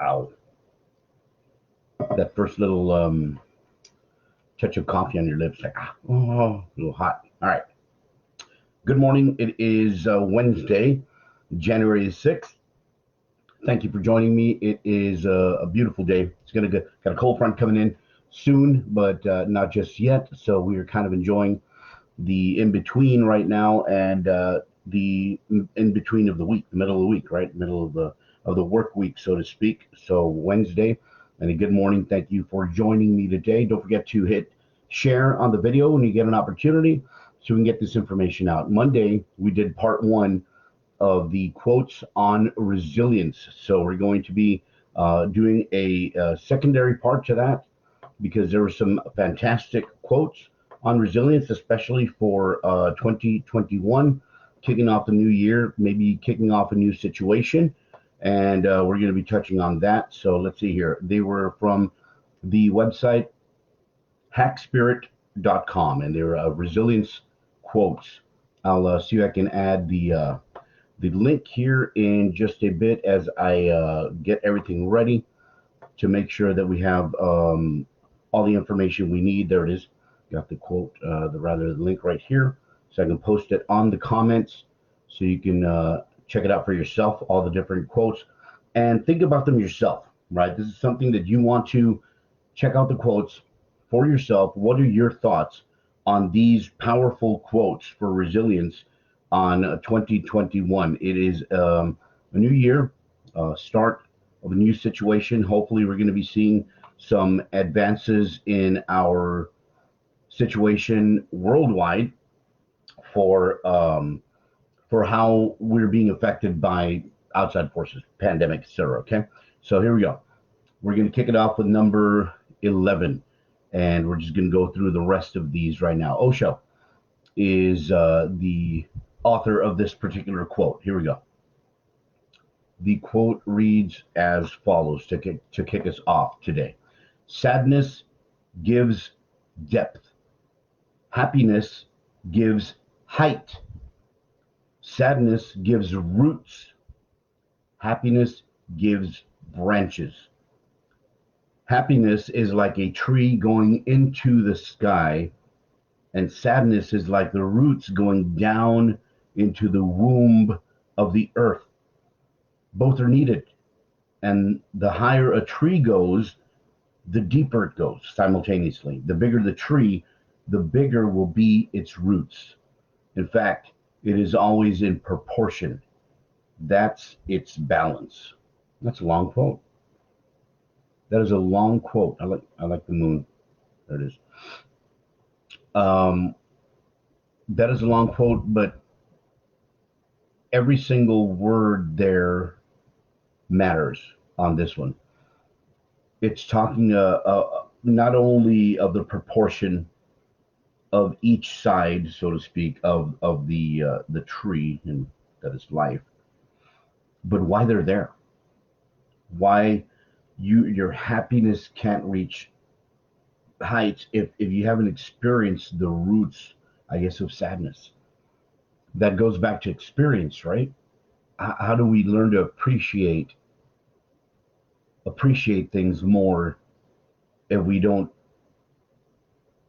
Ow. That first little touch of coffee on your lips, like, oh, a little hot. All right. Good morning. It is Wednesday, January 6th. Thank you for joining me. It is a beautiful day. It's going to get got a cold front coming in soon, but not just yet. So we are kind of enjoying the in between right now, and the in between of the week, the middle of the week, right, middle of the work week, so to speak. So Wednesday, and a good morning. Thank you for joining me today. Don't forget to hit share on the video when you get an opportunity, so we can get this information out. Monday we did part one of the quotes on resilience. So we're going to be doing a secondary part to that because there were some fantastic quotes on resilience, especially for 2021, kicking off the new year, maybe kicking off a new situation. And we're going to be touching on that. So let's see here. They were from the website hackspirit.com, and they were resilience quotes. I'll see if I can add the link here in just a bit as I get everything ready to make sure that we have all the information we need. There it is. Got the quote, the link right here, so I can post it on the comments, so you can check it out for yourself. All the different quotes, and think about them yourself. Right, this is something that you want to check out the quotes for yourself. What are your thoughts on these powerful quotes for resilience on 2021? It is a new year, start of a new situation. Hopefully, we're going to be seeing some advances in our situation worldwide for how we're being affected by outside forces, pandemic, etc. Okay, so here we go. We're going to kick it off with number 11, and we're just going to go through the rest of these right now. Osho is the author of this particular quote. Here we go. The quote reads as follows to kick us off today. Sadness gives depth. Happiness gives height. Sadness gives roots. Happiness gives branches. Happiness is like a tree going into the sky, and sadness is like the roots going down into the womb of the earth. Both are needed, and the higher a tree goes, the deeper it goes simultaneously. The bigger the tree, the bigger will be its roots. In fact, it is always in proportion. That's its balance. That's a long quote. That is a long quote. I like the moon. There it is. Um, that is a long quote, but every single word there matters on this one. It's talking not only of the proportion of each side, so to speak, of the tree, and that is life, but why they're there. Why your happiness can't reach heights if you haven't experienced the roots, I guess, of sadness. That goes back to experience, right? How do we learn to appreciate things more if we don't,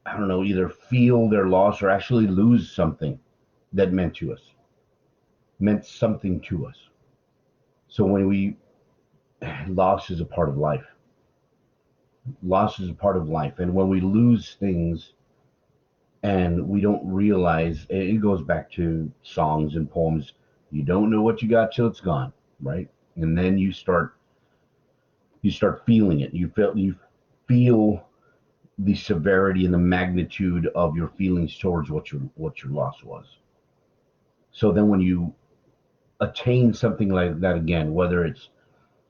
I don't know, either feel their loss or actually lose something that meant something to us. So when we loss is a part of life. Loss is a part of life, and when we lose things and we don't realize, it goes back to songs and poems. You don't know what you got till it's gone, right? And then you start feeling it. You feel the severity and the magnitude of your feelings towards what your loss was. So then when you attain something like that again, whether it's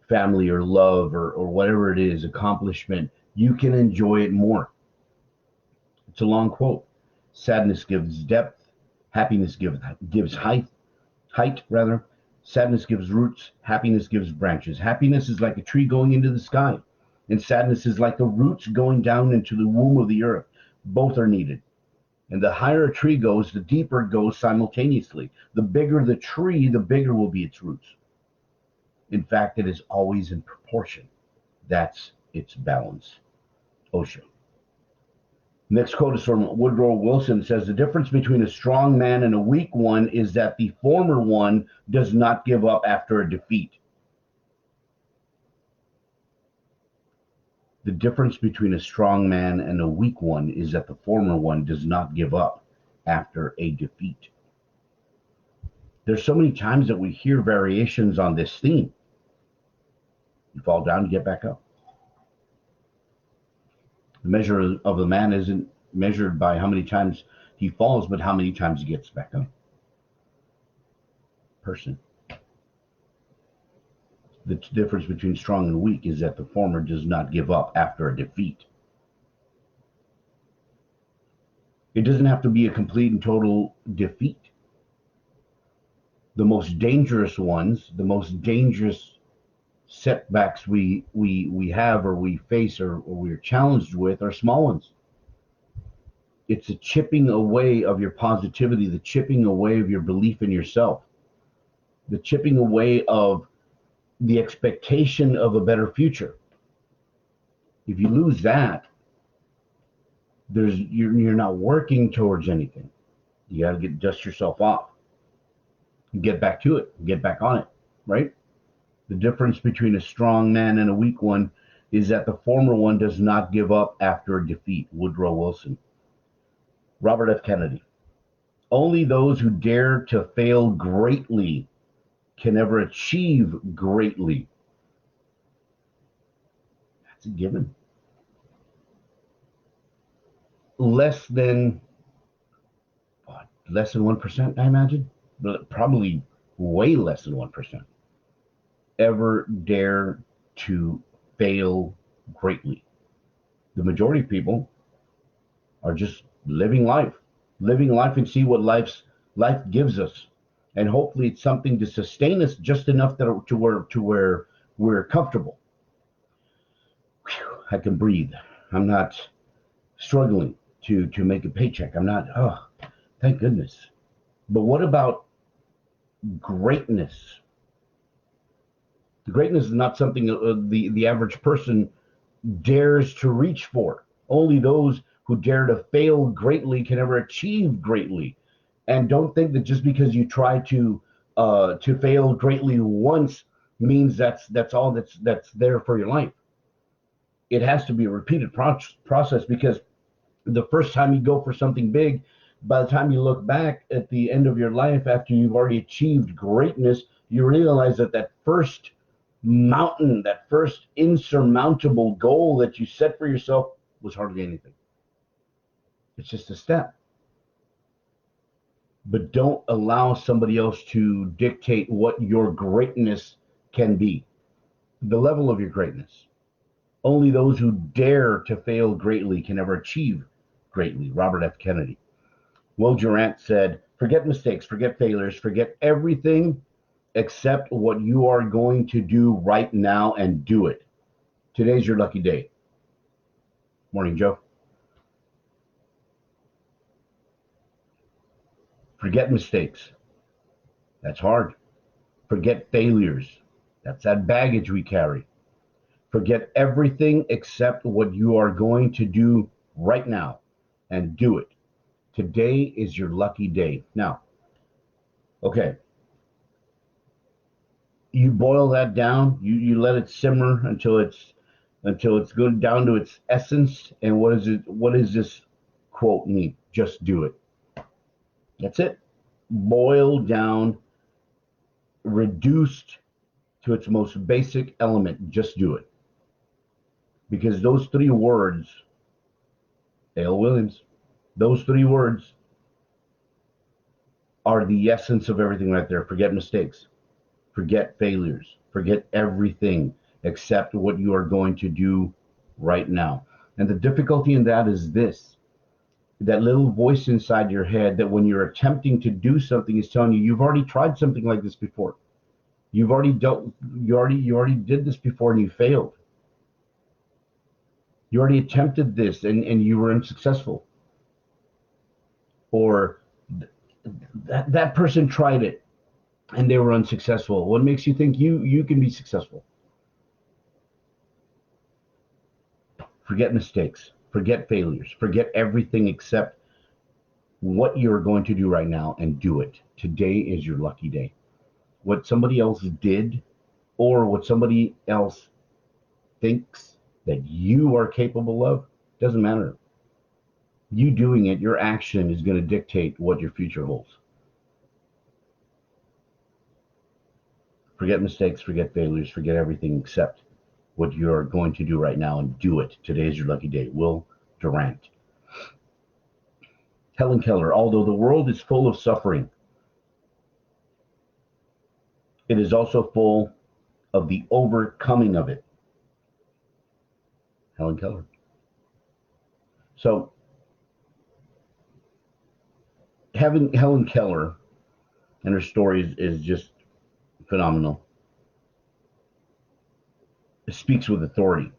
family or love or whatever it is, accomplishment, you can enjoy it more. It's a long quote. Sadness gives depth. Happiness gives height rather. Sadness gives roots. Happiness gives branches. Happiness is like a tree going into the sky, and sadness is like the roots going down into the womb of the earth. Both are needed. And the higher a tree goes, the deeper it goes simultaneously. The bigger the tree, the bigger will be its roots. In fact, it is always in proportion. That's its balance. Osho. Next quote is from Woodrow Wilson. It says, the difference between a strong man and a weak one is that the former one does not give up after a defeat. The difference between a strong man and a weak one is that the former one does not give up after a defeat. There's so many times that we hear variations on this theme. You fall down, you get back up. The measure of the man isn't measured by how many times he falls, but how many times he gets back up. Person. The difference between strong and weak is that the former does not give up after a defeat. It doesn't have to be a complete and total defeat. The most dangerous ones, the most dangerous setbacks we have or we face or we're challenged with are small ones. It's a chipping away of your positivity, the chipping away of your belief in yourself, the chipping away of the expectation of a better future. If you lose that, you're not working towards anything. You got to dust yourself off, get back to it, get back on it, right? The difference between a strong man and a weak one is that the former one does not give up after a defeat. Woodrow Wilson. Robert F. Kennedy. Only those who dare to fail greatly can ever achieve greatly. That's a given. Less than 1%, I imagine, but probably way less than 1%, ever dare to fail greatly. The majority of people are just living life and see what life gives us. And hopefully it's something to sustain us just enough to where we're comfortable. Whew, I can breathe. I'm not struggling to make a paycheck. I'm not, thank goodness. But what about greatness? Greatness is not something the average person dares to reach for. Only those who dare to fail greatly can ever achieve greatly. And don't think that just because you try to fail greatly once means that's all that's there for your life. It has to be a repeated process, because the first time you go for something big, by the time you look back at the end of your life after you've already achieved greatness, you realize that first mountain, that first insurmountable goal that you set for yourself was hardly anything. It's just a step. But don't allow somebody else to dictate what your greatness can be, the level of your greatness. Only those who dare to fail greatly can ever achieve greatly. Robert F. Kennedy. Will Durant said, forget mistakes, forget failures, forget everything except what you are going to do right now and do it. Today's your lucky day. Morning, Joe. Forget mistakes. That's hard. Forget failures. That's that baggage we carry. Forget everything except what you are going to do right now and do it. Today is your lucky day. Now, okay. You boil that down, you let it simmer until it's good down to its essence. And what does this quote mean? Just do it. That's it. Boiled down, reduced to its most basic element. Just do it. Because those three words, A.L. Williams, those three words are the essence of everything right there. Forget mistakes. Forget failures. Forget everything except what you are going to do right now. And the difficulty in that is this. That little voice inside your head that when you're attempting to do something is telling you you've already tried something like this before. You already did this before and you failed. You already attempted this and you were unsuccessful. Or that person tried it and they were unsuccessful. What makes you think you can be successful? Forget mistakes, forget failures, forget everything except what you're going to do right now and do it. Today is your lucky day. What somebody else did or what somebody else thinks that you are capable of doesn't matter. You doing it, your action is going to dictate what your future holds. Forget mistakes, forget failures, forget everything except what you're going to do right now and do it. Today is your lucky day. Will Durant. Helen Keller, although the world is full of suffering, it is also full of the overcoming of it. Helen Keller. So, having Helen Keller and her stories is just phenomenal. It speaks with authority.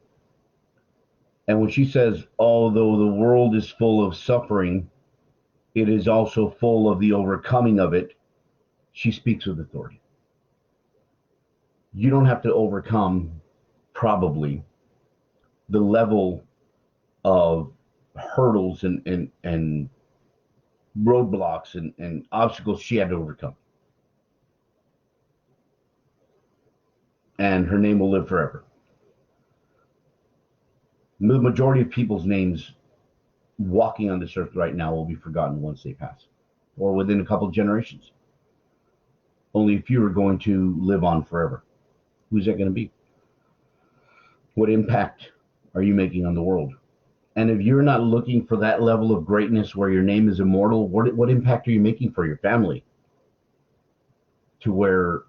And when she says, although the world is full of suffering, it is also full of the overcoming of it, she speaks with authority. You don't have to overcome, probably, the level of hurdles and roadblocks and obstacles she had to overcome. And her name will live forever. The majority of people's names walking on this earth right now will be forgotten once they pass, or within a couple of generations. Only a few are going to live on forever. Who's that going to be? What impact are you making on the world? And if you're not looking for that level of greatness where your name is immortal, what impact are you making for your family to where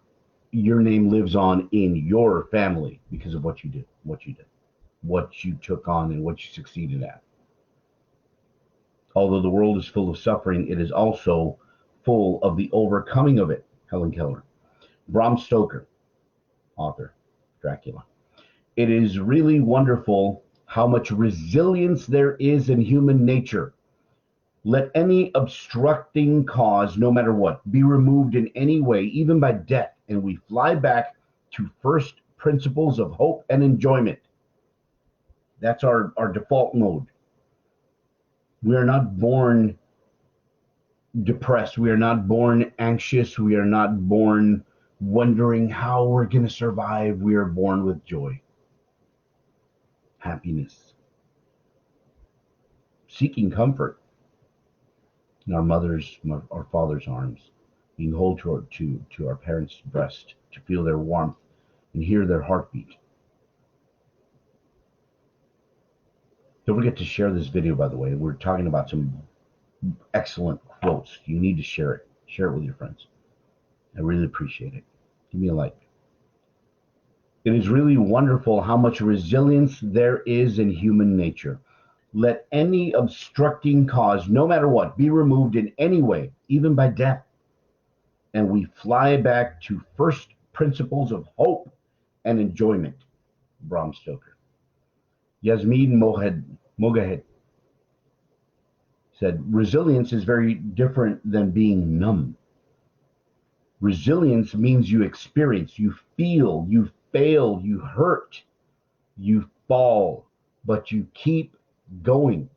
your name lives on in your family because of what you did, what you took on, and what you succeeded at? Although the world is full of suffering, it is also full of the overcoming of it. Helen Keller. Bram Stoker, author, Dracula. It is really wonderful how much resilience there is in human nature. Let any obstructing cause, no matter what, be removed in any way, even by death, and we fly back to first principles of hope and enjoyment. That's our default mode. We are not born depressed. We are not born anxious. We are not born wondering how we're going to survive. We are born with joy, happiness, seeking comfort in our mother's, our father's arms, being hold to our parents' breast, to feel their warmth and hear their heartbeat. Don't forget to share this video, by the way. We're talking about some excellent quotes. You need to share it. Share it with your friends. I really appreciate it. Give me a like. It is really wonderful how much resilience there is in human nature. Let any obstructing cause, no matter what, be removed in any way, even by death. And we fly back to first principles of hope and enjoyment. Bram Stoker. Yasmin Mogahed said, resilience is very different than being numb. Resilience means you experience, you feel, you fail, you hurt, you fall, but you keep going.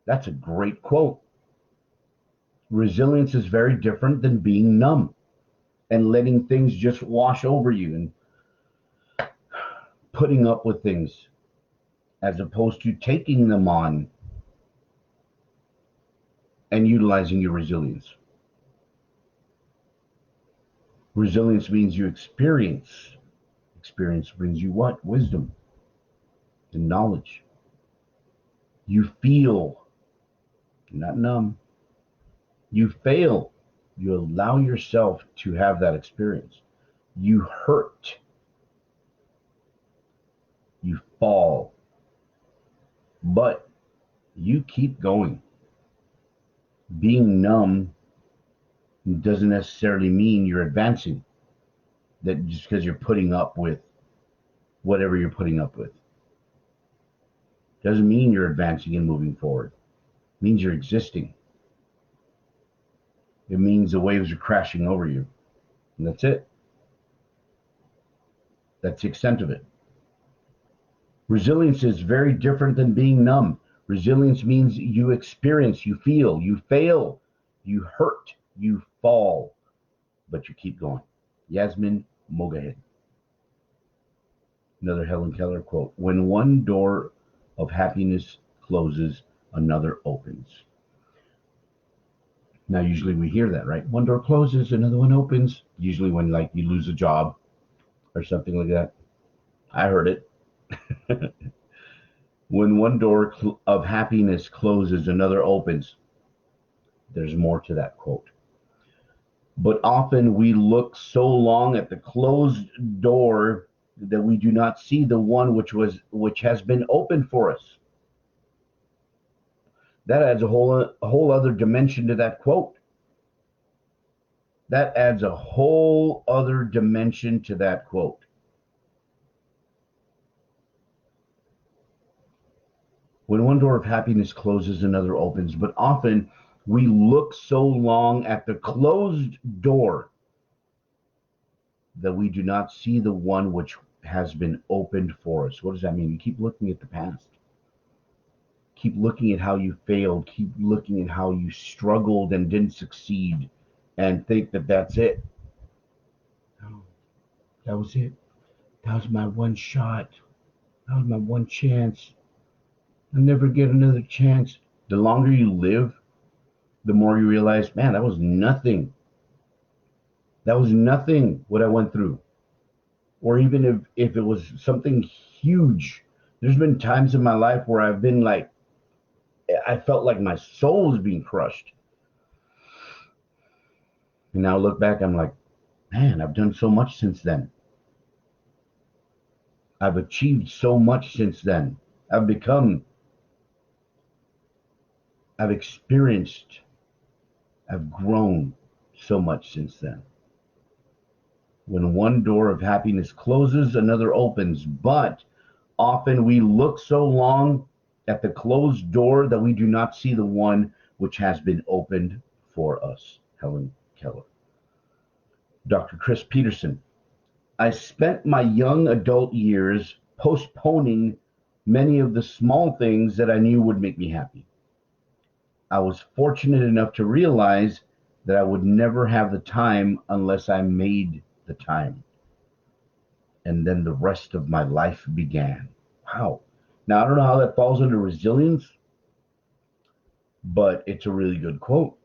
That's a great quote. Resilience is very different than being numb and letting things just wash over you and putting up with things as opposed to taking them on and utilizing your resilience. Resilience means you experience. Experience brings you what? Wisdom and knowledge. You feel, you're not numb. You fail. You allow yourself to have that experience. You hurt. You fall. But you keep going. Being numb doesn't necessarily mean you're advancing. That just because you're putting up with whatever you're putting up with doesn't mean you're advancing and moving forward. It means you're existing. It means the waves are crashing over you. And that's it. That's the extent of it. Resilience is very different than being numb. Resilience means you experience, you feel, you fail, you hurt, you fall, but you keep going. Yasmin Mogahed. Another Helen Keller quote. When one door of happiness closes, another opens. Now, usually we hear that, right? One door closes, another one opens. Usually when like you lose a job or something like that. I heard it. When one door of happiness closes, another opens. There's more to that quote. But often we look so long at the closed door that we do not see the one which has been opened for us. That adds a whole other dimension to that quote. That adds a whole other dimension to that quote. When one door of happiness closes, another opens. But often we look so long at the closed door that we do not see the one which has been opened for us. What does that mean? You keep looking at the past. Keep looking at how you failed. Keep looking at how you struggled and didn't succeed and think that that's it. No, that was it. That was my one shot. That was my one chance. I'll never get another chance. The longer you live, the more you realize, man, that was nothing. That was nothing what I went through. Or even if it was something huge. There's been times in my life where I've been like, I felt like my soul was being crushed. And now I look back, I'm like, man, I've done so much since then. I've achieved so much since then. I've experienced, I've grown so much since then. When one door of happiness closes, another opens. But often we look so long at the closed door that we do not see the one which has been opened for us. Helen Keller. Dr. Chris Peterson. I spent my young adult years postponing many of the small things that I knew would make me happy. I was fortunate enough to realize that I would never have the time unless I made the time. And then the rest of my life began. Wow. Now, I don't know how that falls under resilience, but it's a really good quote.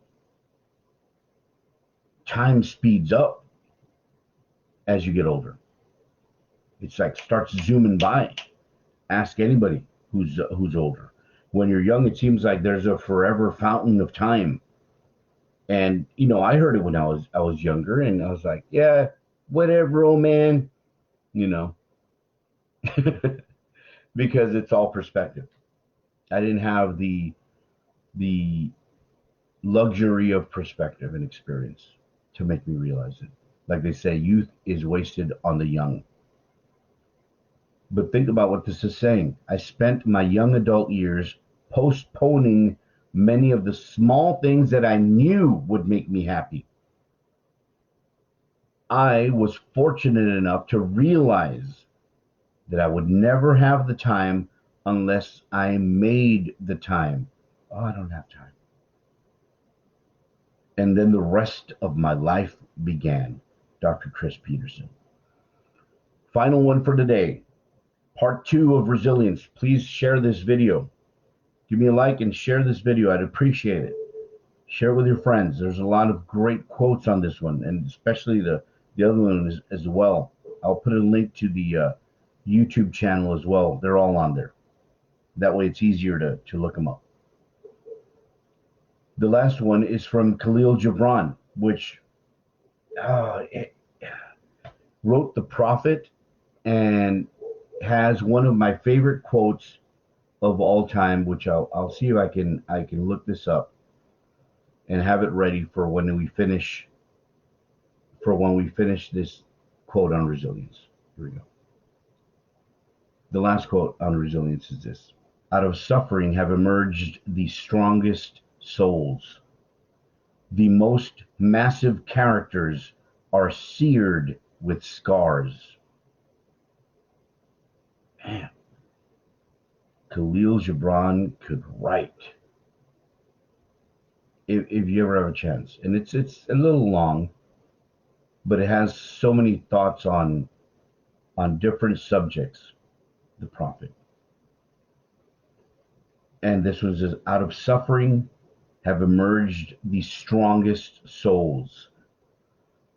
Time speeds up as you get older. It's like starts zooming by. Ask anybody who's older. When you're young, it seems like there's a forever fountain of time. And I heard it when I was younger, and I was like, yeah, whatever, old man, you know, because it's all perspective. I didn't have the luxury of perspective and experience to make me realize it. Like they say, youth is wasted on the young. But think about what this is saying. I spent my young adult years postponing many of the small things that I knew would make me happy. I was fortunate enough to realize that I would never have the time unless I made the time. Oh, I don't have time. And then the rest of my life began. Dr. Chris Peterson. Final one for today. Part 2 of resilience. Please share this video. Give me a like and share this video. I'd appreciate it. Share it with your friends. There's a lot of great quotes on this one, and especially the other one as well. I'll put a link to the YouTube channel as well. They're all on there. That way it's easier to look them up. The last one is from Khalil Gibran, which wrote The Prophet and has one of my favorite quotes of all time, which I'll see if I can look this up and have it ready for when we finish this quote on resilience. Here we go. The last quote on resilience is this: out of suffering have emerged the strongest souls. The most massive characters are seared with scars. Man, Khalil Gibran could write if you ever have a chance. And it's a little long, but it has so many thoughts on different subjects. The prophet, and this was just out of suffering have emerged the strongest souls.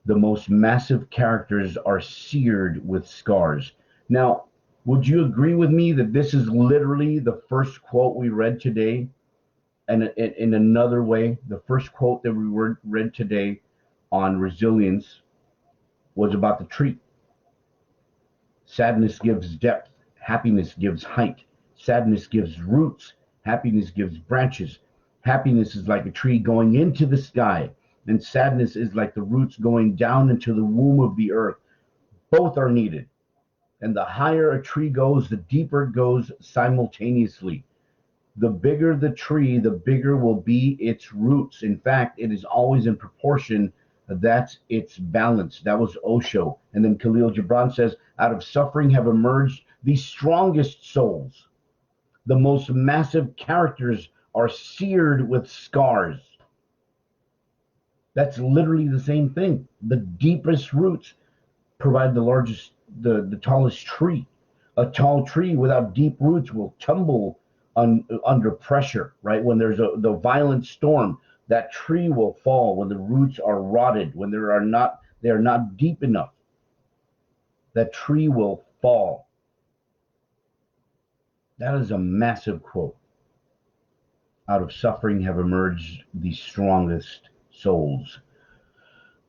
The most massive characters are seared with scars. Now, would you agree with me that this is literally the first quote we read today? And in another way, the first quote that we read today on resilience was about the tree. Sadness gives depth, happiness gives height. Sadness gives roots, happiness gives branches. Happiness is like a tree going into the sky, and sadness is like the roots going down into the womb of the earth. Both are needed. And the higher a tree goes, the deeper it goes simultaneously. The bigger the tree, the bigger will be its roots. In fact, it is always in proportion. That's its balance. That was Osho. And then Khalil Gibran says, out of suffering have emerged the strongest souls. The most massive characters are seared with scars. That's literally the same thing. The deepest roots provide the largest, the tallest tree. A tall tree without deep roots will tumble under pressure, right? When there's the violent storm, that tree will fall when the roots are rotted, when they are not deep enough. That tree will fall. That is a massive quote. Out of suffering have emerged the strongest souls.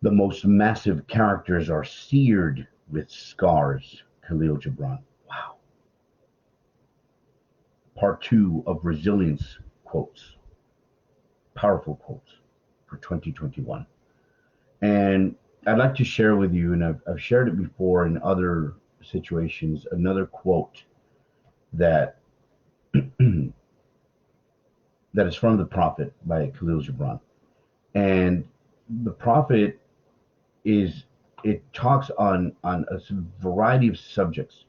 The most massive characters are seared with scars. Khalil Gibran. Wow. Part two of resilience quotes. Powerful quotes for 2021. And I'd like to share with you, and I've shared it before in other situations, another quote that that is from the Prophet by Khalil Gibran. And the Prophet is it talks on a variety of subjects,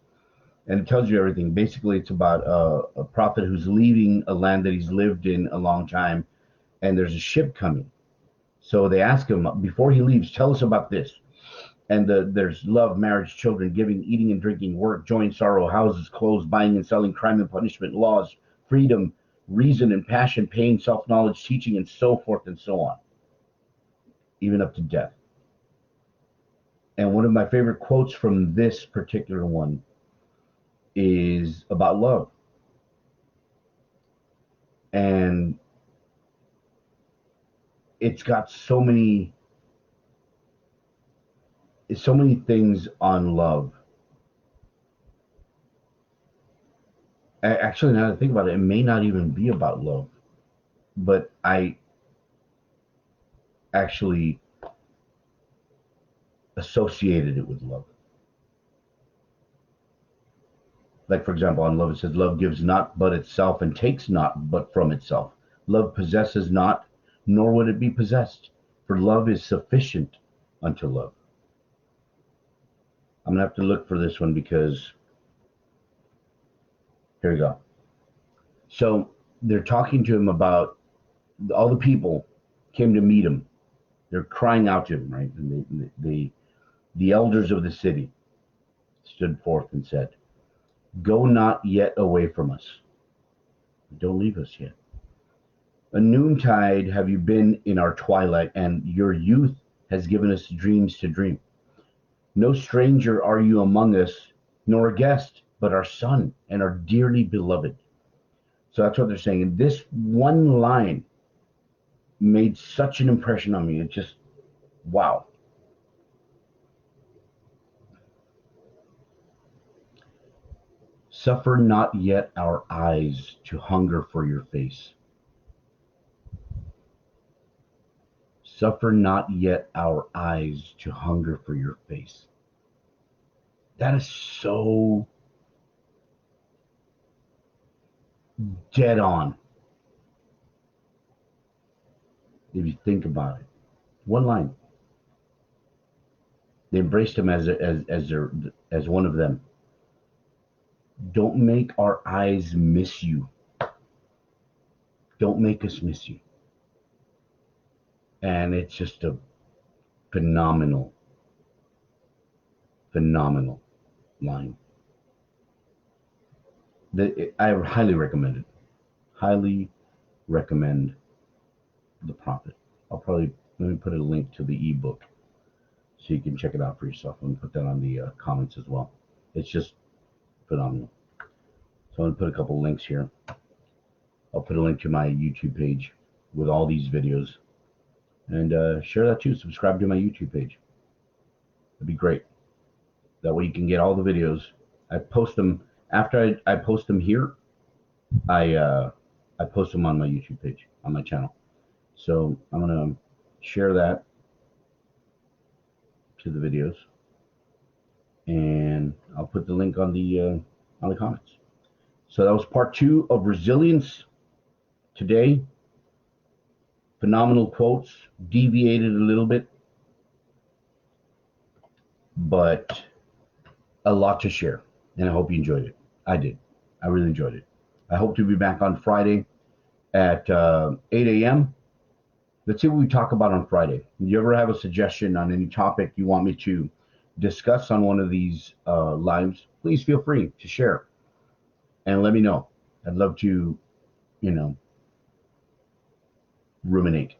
and it tells you everything. Basically, it's about a prophet who's leaving a land that he's lived in a long time, and there's a ship coming. So they ask him before he leaves, tell us about this. And there's love, marriage, children, giving, eating and drinking, work, joy, sorrow, houses, clothes, buying and selling, crime and punishment, laws, freedom, reason and passion, pain, self-knowledge, teaching, and so forth and so on, even up to death. And one of my favorite quotes from this particular one is about love. And it's got so many things on love. Actually, now that I think about it, it may not even be about love, but I actually associated it with love. Like, for example, on love, it says, love gives not but itself and takes not but from itself. Love possesses not, nor would it be possessed, for love is sufficient unto love. I'm going to have to look for this one because here we go. So they're talking to him about all the people came to meet him. They're crying out to him, right? And the elders of the city stood forth and said, go not yet away from us. Don't leave us yet. A noontide have you been in our twilight, and your youth has given us dreams to dream. No stranger are you among us, nor a guest, but our son and our dearly beloved. So that's what they're saying. And this one line made such an impression on me. It just, wow. Suffer not yet our eyes to hunger for your face. Suffer not yet our eyes to hunger for your face. That is so dead on. If you think about it, one line. They embraced him as one of them. Don't make our eyes miss you. Don't make us miss you. And it's just a phenomenal, phenomenal line. I highly recommend it. Highly recommend The Prophet. Let me put a link to the ebook so you can check it out for yourself. I'm gonna put that on the comments as well. It's just phenomenal. So I'm gonna put a couple links here. I'll put a link to my YouTube page with all these videos, and share that too. Subscribe to my YouTube page. That'd be great. That way you can get all the videos. I post them after I post them here. I post them on my YouTube page on my channel. So I'm gonna share that to the videos, and I'll put the link on the comments. So that was part 2 of resilience today. Phenomenal quotes, deviated a little bit, but a lot to share, and I hope you enjoyed it. I did. I really enjoyed it. I hope to be back on Friday at 8 a.m. Let's see what we talk about on Friday. If you ever have a suggestion on any topic you want me to discuss on one of these lives, please feel free to share and let me know. I'd love to, ruminate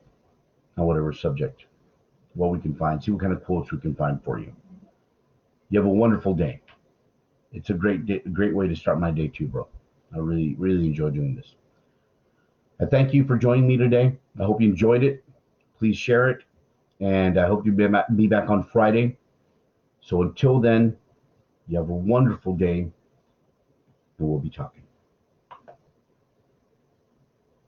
on whatever subject, what we can find, see what kind of quotes we can find for you. You have a wonderful day. It's a great way to start my day too, bro. I really, really enjoy doing this. I thank you for joining me today. I hope you enjoyed it. Please share it, and I hope you'll be back on Friday. So until then, you have a wonderful day, and we'll be talking.